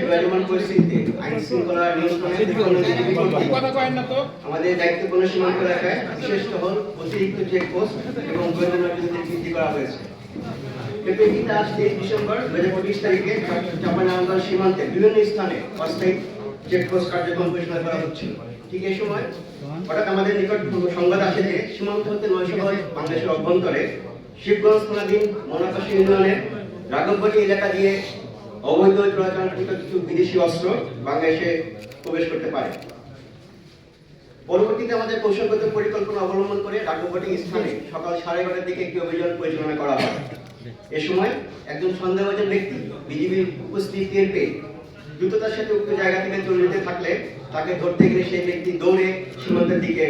বিরাজমান পরিস্থিতিতে আইন শৃঙ্খলা নিয়ন্ত্রণে আমাদের দায়িত্বপূর্ণ সীমান্ত এলাকায় বিশেষ টহল, অতিরিক্ত চেকপোস্ট এবং গোয়েন্দা নজরদারি বৃদ্ধি করা হয়েছে। এপ্রিল আজ 23 ডিসেম্বর 2025 তারিখে চাঁপাইনবাবগঞ্জ সীমান্তে বিভিন্ন স্থানে অস্থায়ী চেকপোস্ট কার্যক্রম পরিচালনা করা হচ্ছিল। ঠিক এই সময় হঠাৎ আমাদের নিকট সংবাদ আসে যে সীমান্ত হতে 900 গজ বাংলাদেশের অভ্যন্তরে শিবগঞ্জ থানাধীন মনাকাশ ইউনিয়নের রাঘববাটি এলাকা দিয়ে অবৈধ চোরাচালানকৃত কিছু বিদেশি অস্ত্র বাংলাদেশে প্রবেশ করতে পারে। পরবর্তীতে আমাদের কৌশলগত পরিকল্পনা অবলম্বন করে রাঘববাটি স্থানে সকাল 11:30টার দিকে একটি অভিযান পরিচালনা করা হয়। এ সময় একজন সন্দেহভাজন ব্যক্তি বিজিবির উপস্থিতি টের পেয়ে দ্রুততার সাথে উক্ত জায়গা থেকে চলে যেতে থাকলে তাকে ধরতে গেলে সেই ব্যক্তি দৌড়ে সীমান্তের দিকে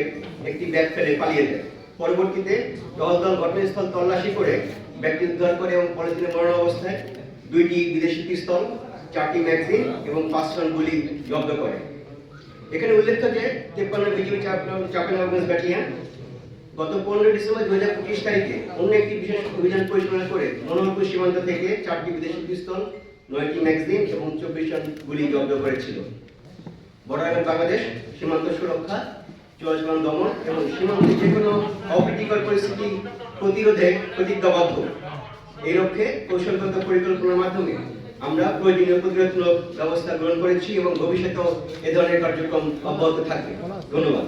একটি ব্যাগ ফেলে পালিয়ে যায়। পরবর্তীতে টহল দল ঘটনাস্থল তল্লাশি করে ব্যক্তি উদ্ধার করে এবং পলিথিনে মরণ অবস্থায় 2টি বিদেশি পিস্তল, 4টি ম্যাগাজিন এবং 5 রাউন্ড গুলি জব্দ করে। এখানে উল্লেখ্য যে 53 বিজিবি চাঁপাইনবাবগঞ্জ ব্যাটালিয়ন গত 15 ডিসেম্বর 2025 তারিখে অন্য একটি বিশেষ অভিযান পরিচালনা করে মনোহরপুর সীমান্ত থেকে 4টি বিদেশি পিস্তল, 9টি ম্যাগাজিন এবং 24 রাউন্ড গুলি জব্দ করেছিল। বর্ডার বাংলাদেশ সীমান্ত সুরক্ষা, চোরাচালান দমন এবং সীমান্তে যে কোনো অপ্রীতিকর পরিস্থিতি প্রতিরোধে প্রতিজ্ঞাবদ্ধ। এই লক্ষ্যে কৌশলগত পরিকল্পনার মাধ্যমে আমরা প্রয়োজনীয় প্রতিরোধমূলক ব্যবস্থা গ্রহণ করেছি এবং ভবিষ্যতেও এ ধরনের কার্যক্রম অব্যাহত থাকবে। ধন্যবাদ।